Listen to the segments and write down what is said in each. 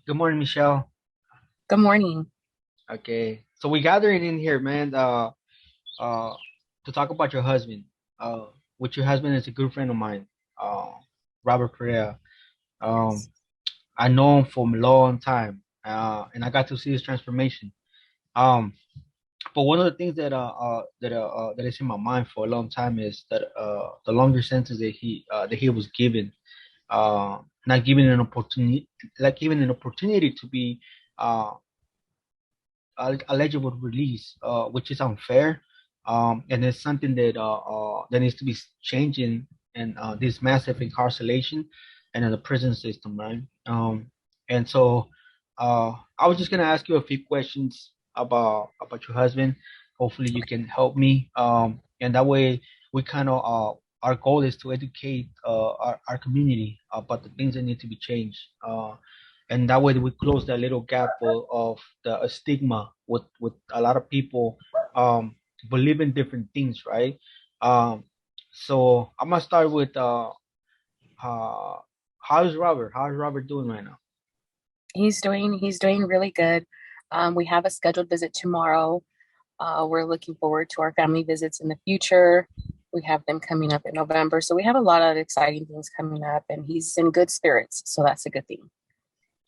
Good morning, Mychaell. Good morning. Okay, so we gathered in here, man, uh, to talk about your husband. Uh, which your husband is a good friend of mine, uh, Robert Perea. Um, Yes. I know him for a long time, and I got to see his transformation. Um, but one of the things that is in my mind for a long time is that the longer sentence that he was given, not given an opportunity, like given an opportunity to be uh eligible release, which is unfair, and it's something that needs to be changing in this massive incarceration and in the prison system, right? And so I was just gonna ask you a few questions about your husband. Hopefully, you can help me, and that way we kind of our goal is to educate our community about the things that need to be changed. And that way we close that little gap of the stigma with a lot of people believing different things, right? Um, so I'm gonna start with uh, how's Robert doing right now? He's doing really good. We have a scheduled visit tomorrow. We're looking forward to our family visits in the future. We have them coming up in November. So we have a lot of exciting things coming up, and he's in good spirits. So that's a good thing.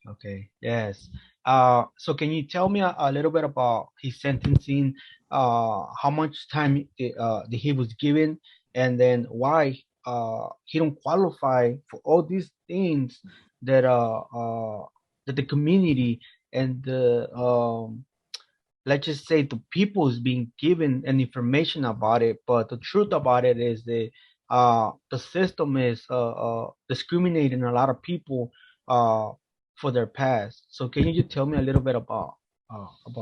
Okay, yes. So can you tell me a little bit about his sentencing? How much time that he was given, and then why he don't qualify for all these things that that the community and the let's just say the people is being given an information about it, but the truth about it is that the system is discriminating a lot of people uh, for their past. So can you just tell me a little bit about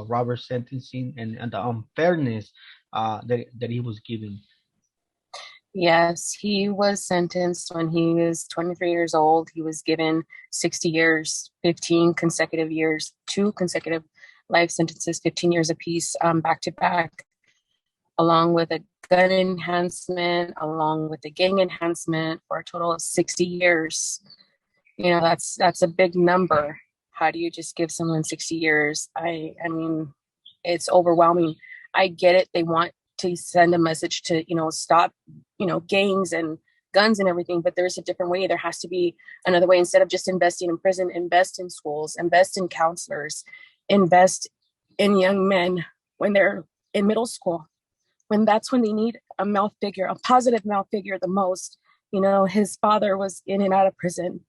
Robert's sentencing and the unfairness that he was given? Yes, he was sentenced when he was 23 years old. He was given 60 years, 15 consecutive years, two consecutive life sentences, 15 years apiece, back to back, along with a gun enhancement, along with the gang enhancement for a total of 60 years. That's a big number. How do you just give someone 60 years? I mean, it's overwhelming. I get it. They want to send a message to, stop, gangs and guns and everything, but there's a different way. There has to be another way. Instead of just investing in prison, invest in schools, invest in counselors, invest in young men when they're in middle school, when that's when they need a male figure, a positive male figure the most. His father was in and out of prison,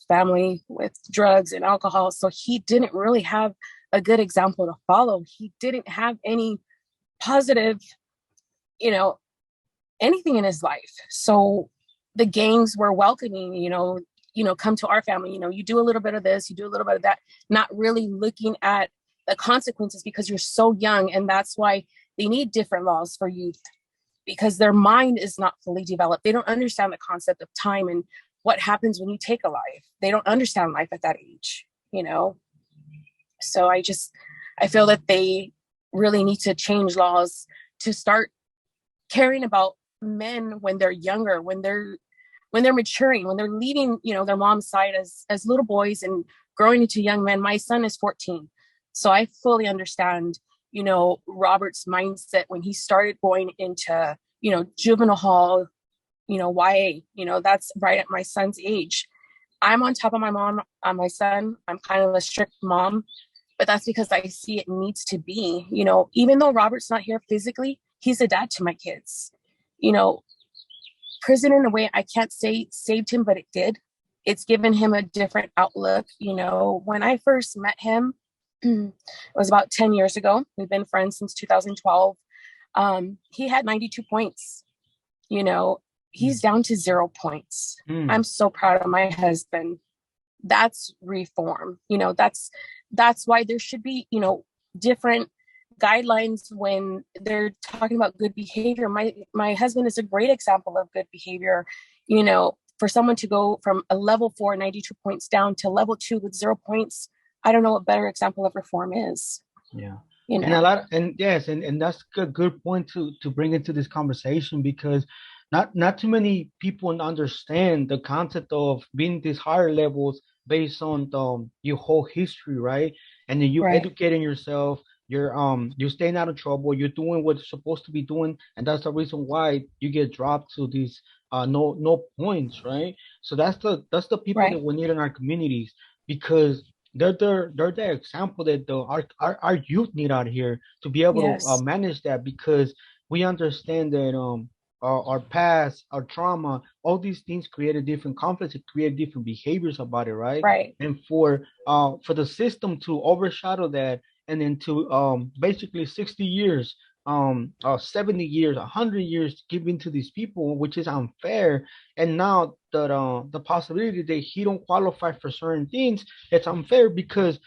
family with drugs and alcohol. So he didn't really have a good example to follow. He didn't have any positive, you know, anything in his life. So the gangs were welcoming, come to our family, you do a little bit of this, you do a little bit of that, not really looking at the consequences because you're so young. And that's why they need different laws for youth, because their mind is not fully developed. They don't understand the concept of time and what happens when you take a life. They don't understand life at that age. So I feel that they really need to change laws to start caring about men when they're younger, when they're maturing, when they're leaving, their mom's side as little boys and growing into young men. My son is 14. So I fully understand, Robert's mindset when he started going into, juvenile hall, YA, that's right at my son's age. I'm on top of my mom, on my son. I'm kind of a strict mom, but that's because I see it needs to be, even though Robert's not here physically, he's a dad to my kids. You know, Prison in a way I can't say saved him, but it did. It's given him a different outlook. When I first met him, it was about 10 years ago. We've been friends since 2012. He had 92 points. You know, he's down to 0 points. Mm. I'm so proud of my husband. That's reform. That's why there should be, different guidelines when they're talking about good behavior. My husband is a great example of good behavior. For someone to go from a level 4, 92 points down to level 2 with 0 points, I don't know what better example of reform is. Yeah. You And a know, lot and yes, and that's a good point to bring into this conversation because not too many people understand the concept of being these higher levels based on your whole history, right? And then you Right. educating yourself. You're staying out of trouble. You're doing what you're supposed to be doing, and that's the reason why you get dropped to these no points, right? So that's the people that Right. we need in our communities, because they're the example that our youth need out here to be able to Yes. manage that, because we understand that our past, our trauma, all these things created different conflicts, it created different behaviors about it, right? Right. And for the system to overshadow that, and then to basically 60 years, 70 years, 100 years given to these people, which is unfair. And now that the possibility that he don't qualify for certain things, it's unfair, because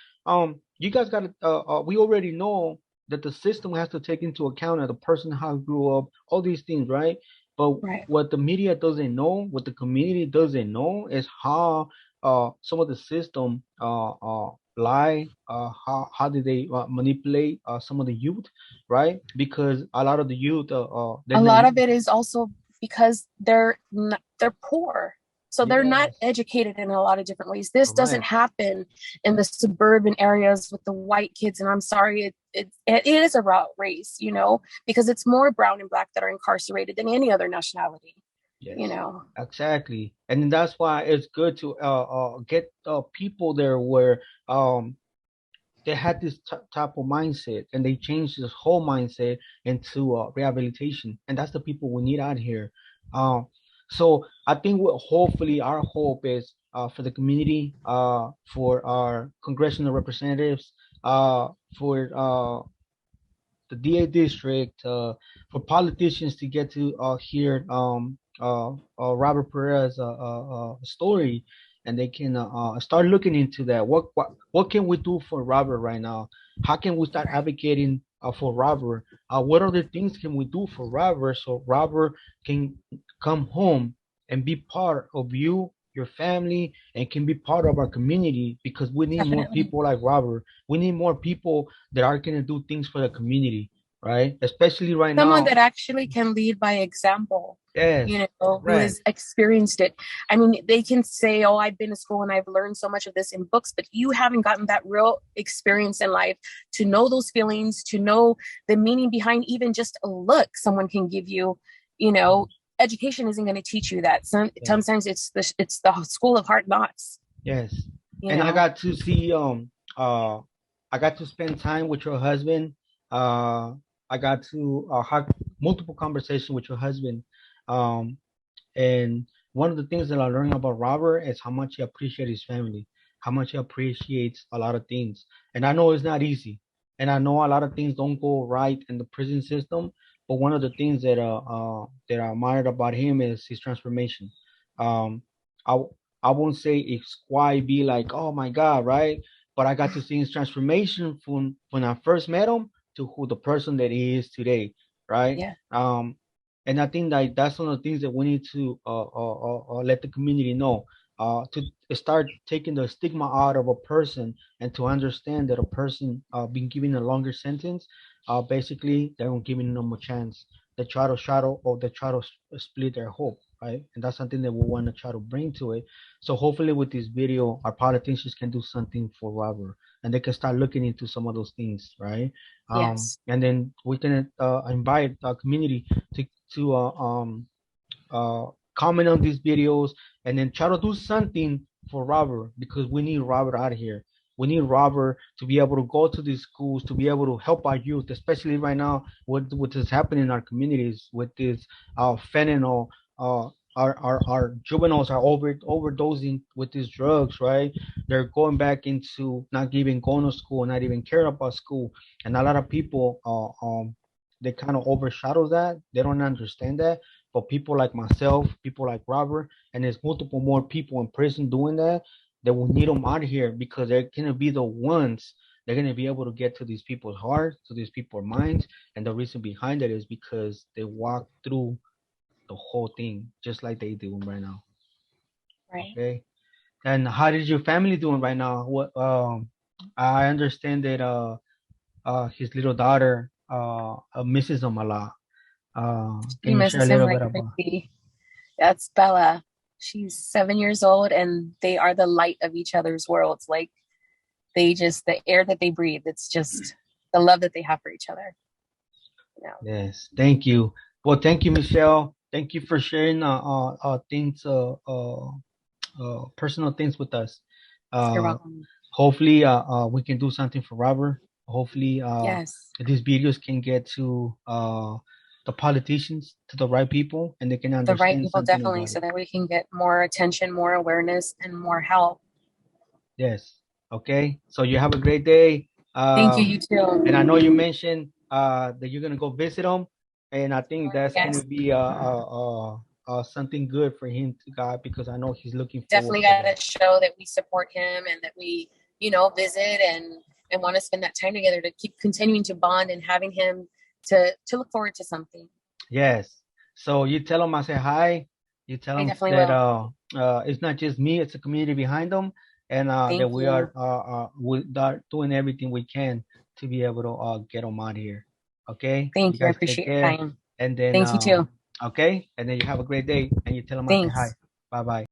you guys got to we already know that the system has to take into account that the person how grew up, all these things, right? But Right. what the media doesn't know, what the community doesn't know, is how some of the system lie, how did they manipulate some of the youth, right? Because a lot of the youth they're A lot of naive. it is also because they're poor, so they're not Yes, educated in a lot of different ways. This doesn't correct. happen in the suburban areas with the white kids, and I'm sorry, it is about race, because it's more brown and black that are incarcerated than any other nationality, you Yes, know exactly. And that's why it's good to get people there where they had this type of mindset, and they changed this whole mindset into rehabilitation, and that's the people we need out here. So I think hopefully our hope is for the community, for our congressional representatives, for the DA district, for politicians to get to hear Robert Perea's story, and they can start looking into that. What can we do for Robert right now? How can we start right. advocating for Robert? What other things can we do for Robert, so Robert can come home and be part of your family, and can be part of our community, because we need more Definitely. people like Robert. We need more people that are going to do things for the community, right? Especially right Someone now. that actually can lead by example, Yes, who correct. has experienced it. I mean, they can say, oh, I've been to school and I've learned so much of this in books, but you haven't gotten that real experience in life to know those feelings, to know the meaning behind even just a look someone can give you. you know Education isn't going to teach you that. Yes, Sometimes it's the school of hard knocks yes. you And I know got to see I got to spend time with your husband. I got to have multiple conversations with your husband. Um, And one of the things that I learned about Robert is how much he appreciates his family, how much he appreciates a lot of things. And I know it's not easy. And I know a lot of things don't go right in the prison system. But one of the things that I admired about him is his transformation. Um, I I won't say it's quite be like, oh my God, right? But I got to see his transformation from when I first met him to who the person that he is today, right? Yeah. And I think that that's one of the things that we need to let the community know, to start taking the stigma out of a person, and to understand that a person being given a longer sentence, basically they don't giving them a chance. They try to shadow, or they try to split their hope, right? And that's something that we want to try to bring to it. So hopefully with this video, our politicians can do something for Robert, and they can start looking into some of those things, right? Yes. And then we can invite our community to to uh, comment on these videos, and then try to do something for Robert, because we need Robert out of here. We need Robert to be able to go to these schools, to be able to help our youth, especially right now, what is happening in our communities with this fentanyl. Uh, our juveniles are overdosing with these drugs, right? They're going back into not even going to school, not even caring about school, and a lot of people they kind of overshadow that. They don't understand that. But people like myself, people like Robert, and there's multiple more people in prison doing that, that will need them out of here, because they're gonna be the ones. They're gonna be able to get to these people's hearts, to these people's minds, and the reason behind it is because they walk through the whole thing just like they do right now. Right. Okay. And how is your family doing right now? What I understand that his little daughter misses him a lot. She Can you share a misses him little like bit about? crazy. That's Bella. She's 7 years old, and they are the light of each other's worlds. Like, they just, the air that they breathe, it's just the love that they have for each other. Yes, thank you. Well, thank you, Mychaell. Thank you for sharing things, personal things with us. You're Uh, welcome. hopefully, we can do something for Robert. Hopefully, Yes. these videos can get to the politicians, to the right people, and they can The right understand people, something definitely, about so it. that we can get more attention, more awareness, and more help. Yes. Okay. So you have a great day. Thank you. You And I too. know you mentioned that you're gonna go visit him, and I think that's gonna Yes. be something good for him to God, because I know he's looking forward Definitely for got that. to show that we support him and that we, visit and want to spend that time together to keep continuing to bond and having him to look forward to something. Yes. So you tell him I say hi. You tell I him definitely that will. it's not just me; it's a community behind them, and that Thank you. we are doing everything we can to be able to get them out here. Okay. You Thank you. I guys take appreciate your care, time. and then Thank you too. okay, and then you have a great day, and you tell him I say hi. Thanks. Bye bye.